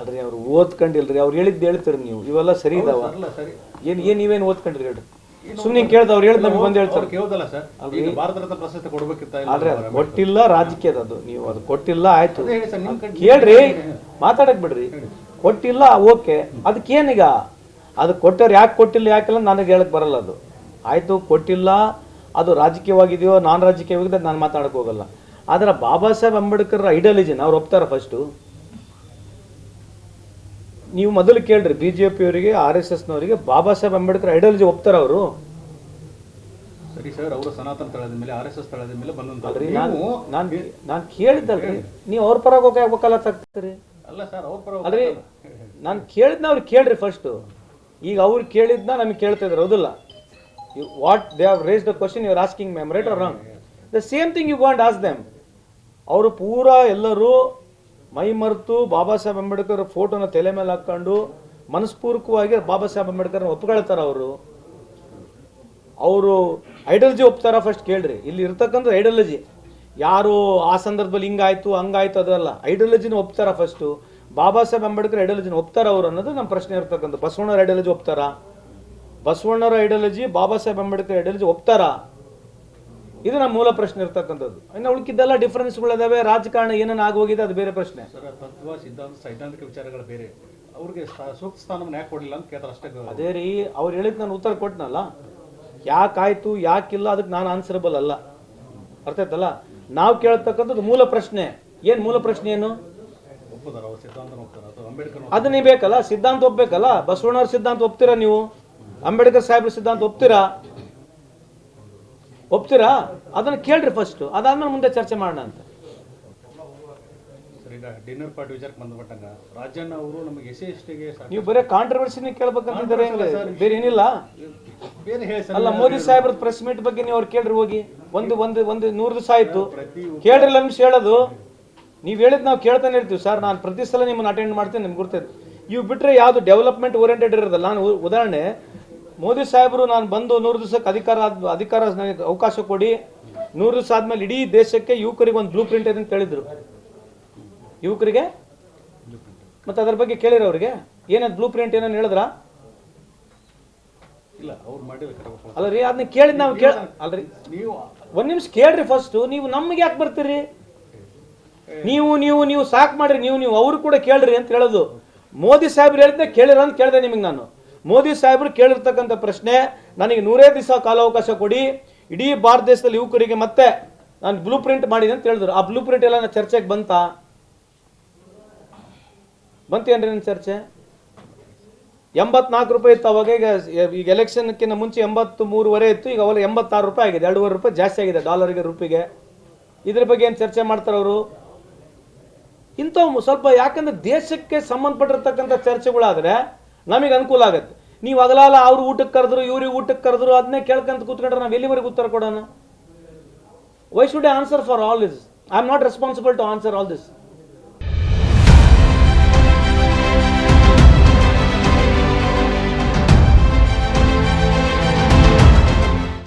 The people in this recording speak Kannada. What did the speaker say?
ಅಲ್ರಿ ಅವ್ರು ಓದ್ಕೊಂಡಿಲ್ರಿ, ಅವ್ರು ಹೇಳಿದ್ದು ಹೇಳ್ತೀರಿ ನೀವು, ಇವೆಲ್ಲ ಸರಿ ಇದಾವ? ಏನು ನೀವೇನು ಓದ್ಕೊಂಡಿರಿ ಹೇಳ್ರಿ? ಸುಮ್ಮನೆ ಕೇಳ್ದ ಅವ್ರು ಹೇಳಿದ್ ನಮ್ಗೆ ಬಂದು ಹೇಳ್ತಾರೆ. ಅಲ್ರಿ ಅದು ಕೊಟ್ಟಿಲ್ಲ, ರಾಜಕೀಯದ ಅದು, ನೀವು ಅದು ಕೊಟ್ಟಿಲ್ಲ ಆಯ್ತು ಕೇಳ್ರಿ, ಮಾತಾಡಕ್ ಬಿಡ್ರಿ. ಕೊಟ್ಟಿಲ್ಲ ಓಕೆ, ಅದಕ್ಕೇನೀಗ? ಅದು ಕೊಟ್ಟವ್ರು ಯಾಕೆ ಕೊಟ್ಟಿಲ್ಲ ಯಾಕಿಲ್ಲ ನನಗೆ ಹೇಳಕ್ ಬರಲ್ಲ. ಅದು ಆಯ್ತು ಕೊಟ್ಟಿಲ್ಲ, ಅದು ರಾಜಕೀಯವಾಗಿದೆಯೋ ನಾನ್ ರಾಜಕೀಯವಾಗಿದೆ ನಾನು ಮಾತಾಡಕ್ ಹೋಗಲ್ಲ. ಆದ್ರೆ ಬಾಬಾ ಸಾಹೇಬ್ ಅಂಬೇಡ್ಕರ್ ಐಡಿಯಾಲಜಿನ ಅವ್ರು ಒಪ್ತಾರ? ಫಸ್ಟು ನೀವು ಮೊದಲು ಕೇಳ್ರಿ, BJP ಅವರಿಗೆ RSSನವರಿಗೆ ಬಾಬಾ ಸಾಹೇಬ್ ಅಂಬೇಡ್ಕರ್ ಐಡಿಯಾಲಜಿ ಒಪ್ತಾರ ಅವರು? ಸರಿ ಸರ್, ಅವರು ಸನಾತನ ತಳದ ಮೇಲೆ RSS ತಳದ ಮೇಲೆ ಬಂದಂತಲ್ರಿ. ನಾನು ಕೇಳಿದ್ದಲ್ರಿ, ನೀವು ಅವ್ರ ಪರವಾಗಿ ವಕಾಲತ್ ಆಗ್ತೀರಿ? ಅಲ್ಲ ಸರ್, ಅವ್ರ ಪರ ಅಲ್ರಿ, ನಾನು ಕೇಳಿದ್ನ ಅವ್ರಿಗೆ ಕೇಳ್ರಿ ಫಸ್ಟು. ಈಗ ಅವ್ರು ಕೇಳಿದ್ನ ನಮಗೆ ಕೇಳ್ತಾ ಇದ್ರು, ಹೌದಿಲ್ಲ? What they have raised the question you are asking ma'am, right or wrong? The same thing you can't ask them. ಅವರು ಪೂರಾ ಎಲ್ಲರೂ ಮೈ ಮರೆತು ಬಾಬಾ ಸಾಹೇಬ್ ಅಂಬೇಡ್ಕರ್ ಫೋಟೋನ ತಲೆ ಮೇಲೆ ಹಾಕೊಂಡು ಮನಸ್ಪೂರ್ವಕವಾಗಿ ಬಾಬಾ ಸಾಹೇಬ್ ಅಂಬೇಡ್ಕರ್ ಒಪ್ಕೊಳ್ತಾರ. ಅವರು ಐಡಿಯಾಲಜಿ ಒಪ್ತಾರ? ಫಸ್ಟ್ ಕೇಳ್ರಿ. ಇಲ್ಲಿ ಇರ್ತಕ್ಕಂಥ ಐಡಿಯಾಲಜಿ ಯಾರು ಆ ಸಂದರ್ಭದಲ್ಲಿ ಹಿಂಗಾಯ್ತು ಹಂಗಾಯ್ತು ಅದಲ್ಲ, ಐಡಿಯಾಲಜಿನ ಒಪ್ತಾರ ಫಸ್ಟು? ಬಾಬಾ ಸಾಹೇಬ್ ಅಂಬೇಡ್ಕರ್ ಐಡಿಯಾಲಜಿನ ಒಪ್ತಾರ ಅವರು ಅನ್ನೋದು ನಮ್ಮ ಪ್ರಶ್ನೆ ಇರ್ತಕ್ಕಂಥ. ಬಸವಣ್ಣರ ideology ಒಪ್ತಾರ? ಬಸವಣ್ಣರ ideology Baba Saheb Ambedkar ideology ಒಪ್ತಾರ? ಇದು ನಮ್ಮ ಮೂಲ ಪ್ರಶ್ನೆ ಇರ್ತಕ್ಕಂಥದ್ದು. ಇನ್ನು ಉಳ್ಕಿದ್ದೆಲ್ಲ ಡಿಫ್ರೆನ್ಸ್ಗಳಿದಾವೆ, ರಾಜಕಾರಣ ಏನೇನು ಆಗೋಗಿದೆ ಅದು ಬೇರೆ ಪ್ರಶ್ನೆ. ತತ್ವ ಸಿದ್ಧಾಂತ ಸೈದ್ಧಾಂತಿಕ ವಿಚಾರಗಳು ಬೇರೆ, ಅವ್ರಿಗೆ ಸೂಕ್ತ ಸ್ಥಾನವನ್ನು ಯಾಕೆ ಕೊಡಲಿಲ್ಲ ಅಂತ ಕೇಳ್ತಾರೆ ಅಷ್ಟೇ. ಅದೇ ರೀ, ಅವ್ರು ಹೇಳಿದ್ ನಾನು ಉತ್ತರ ಕೊಟ್ಟನಲ್ಲ, ಯಾಕಾಯ್ತು ಯಾಕಿಲ್ಲ ಅದಕ್ಕೆ ನಾನು ಆನ್ಸರಬಲ್ ಅಲ್ಲ. ಅರ್ಥ ಆಯ್ತಲ್ಲ? ನಾವು ಕೇಳ್ತಕ್ಕಂಥದ್ದು ಮೂಲ ಪ್ರಶ್ನೆ. ಏನು ಮೂಲ ಪ್ರಶ್ನೆ? ಏನು ಅದನ್ನೇ ಬೇಕಲ್ಲ, ಸಿದ್ಧಾಂತ ಒಪ್ಬೇಕಲ್ಲ. ಬಸವಣ್ಣವ್ರ ಸಿದ್ಧಾಂತ ಒಪ್ತೀರಾ ನೀವು? ಅಂಬೇಡ್ಕರ್ ಸಾಹೇಬ್ರ ಸಿದ್ಧಾಂತ ಒಪ್ತೀರಾ? ಅದನ್ನ ಕೇಳ್ರಿ ಫಸ್ಟ್, ಅದಾದ್ಮೇಲೆ ಮುಂದೆ ಚರ್ಚೆ ಮಾಡೋಣ ಅಂತ. ಡಿನ್ನರ್ ಪಾರ್ಟಿ ವಿಚಾರಕ್ಕೆ ಬಂದ್ಬಿಟ್ಟಂಗ ರಾಜಣ್ಣ ಅವರು ನಮಗೆ SC/STಗೆ ನೀವು ಬರೀ ಕಾಂಟ್ರವರ್ಸಿನೇ ಕೇಳ್ಬೇಕಂತಿದ್ದಾರೆ, ಬೇರೆ ಏನಿಲ್ಲ. ಅಲ್ಲ, ಮೋದಿ ಸಾಹೇಬ್ರ ಪ್ರೆಸ್ ಮೀಟ್ ಬಗ್ಗೆ ನೀವು ಅವ್ರು ಕೇಳ್ರಿ ಹೋಗಿ. ಒಂದು 100 ದಿವಸ ಆಯ್ತು, ಕೇಳ್ರಿ ನಿಮಿಷ ಹೇಳೋದು. ನೀವು ಹೇಳಿದ್ ನಾವು ಕೇಳ್ತಾನೆ ಇರ್ತೀವಿ ಸರ್. ನಾನು ಪ್ರತಿ ಸಲ ನಿಮ್ಮನ್ನು ಅಟೆಂಡ್ ಮಾಡ್ತೀನಿ, ನಿಮ್ಗೆ ಗೊತ್ತಿದೆ. ಇವು ಬಿಟ್ಟರೆ ಯಾವುದು ಡೆವಲಪ್ಮೆಂಟ್ ಓರಿಯೆಂಟೆಡ್ ಇರೋದಲ್ಲ. ನಾನು ಉದಾಹರಣೆ, ಮೋದಿ ಸಾಹೇಬರು ನಾನು ಬಂದು 100 ದಿವಸಕ್ಕೆ ಅಧಿಕಾರ ನನಗೆ ಅವಕಾಶ ಕೊಡಿ, 100 ದಿವಸ ಆದ್ಮೇಲೆ ಇಡೀ ದೇಶಕ್ಕೆ ಯುವಕರಿಗೆ ಒಂದು ಬ್ಲೂ ಪ್ರಿಂಟ್ ಅಂತ ಹೇಳಿದ್ರು. ಯುವಕರಿಗೆ ಮತ್ತೆ ಅದ್ರ ಬಗ್ಗೆ ಕೇಳಿರ ಅವ್ರಿಗೆ? ಏನದು ಬ್ಲೂ ಪ್ರಿಂಟ್ ಏನೋ ಹೇಳಿದ್ರ? ಅಲ್ಲ ರೀ, ಅದನ್ನ ಕೇಳಿದ್ ನಾವು ಅಲ್ರಿ, ಒಂದ್ ನಿಮಿಷ ಕೇಳ್ರಿ ಫಸ್ಟ್. ನೀವು ನಮ್ಗೆ ಯಾಕೆ ಬರ್ತೀರಿ? ನೀವು ಸಾಕ್ ಮಾಡ್ರಿ. ನೀವು ಅವ್ರು ಕೂಡ ಕೇಳ್ರಿ ಅಂತ ಹೇಳೋದು. ಮೋದಿ ಸಾಹೇಬ್ರು ಹೇಳಿದ್ದೆ ಕೇಳಿರ ಅಂತ ಕೇಳಿದೆ ನಿಮಗೆ ನಾನು. ಮೋದಿ ಸಾಹೇಬ್ರು ಕೇಳಿರ್ತಕ್ಕಂಥ ಪ್ರಶ್ನೆ, ನನಗೆ 100 ದಿವಸ ಕಾಲಾವಕಾಶ ಕೊಡಿ, ಇಡೀ ಭಾರತ ದೇಶದಲ್ಲಿ ಯುವಕರಿಗೆ ಮತ್ತೆ ನಾನು ಬ್ಲೂ ಪ್ರಿಂಟ್ ಮಾಡಿದೆ ಅಂತ ಹೇಳಿದ್ರು. ಆ ಬ್ಲೂ ಪ್ರಿಂಟ್ ಎಲ್ಲ ಚರ್ಚೆಗೆ ಬಂತೇನ್ರಿ ನನ್ನ ಚರ್ಚೆ? 84 ರೂಪಾಯಿ ಇತ್ತು ಅವಾಗ. ಈಗ ಎಲೆಕ್ಷನ್ಕಿಂತ ಮುಂಚೆ 83.5 ಇತ್ತು, ಈಗ ಅವಾಗ 86 ರೂಪಾಯಿ ಆಗಿದೆ. 2.5 ರೂಪಾಯಿ ಜಾಸ್ತಿ ಆಗಿದೆ ಡಾಲರ್ಗೆ ರೂಪಿಗೆ. ಇದ್ರ ಬಗ್ಗೆ ಏನು ಚರ್ಚೆ ಮಾಡ್ತಾರೆ ಅವರು? ಇಂಥವು ಸ್ವಲ್ಪ, ಯಾಕಂದ್ರೆ ದೇಶಕ್ಕೆ ಸಂಬಂಧಪಟ್ಟಿರ್ತಕ್ಕಂಥ ಚರ್ಚೆಗಳಾದ್ರೆ ನಮಗೆ ಅನುಕೂಲ ಆಗುತ್ತೆ. ನೀವು ಅಗಲಾಲ ಅವ್ರು ಊಟಕ್ಕೆ ಕರೆದ್ರು, ಇವ್ರಿಗೆ ಊಟಕ್ಕೆ ಕರೆದ್ರು, ಅದನ್ನೇ ಕೇಳ್ಕೊಂತ ಕೂತ್ಕೊಂಡ್ರೆ ನಾವು ಎಲ್ಲಿವರೆಗೆ ಉತ್ತರ ಕೊಡೋಣ? Why should I answer for all this? I am not responsible to answer all this.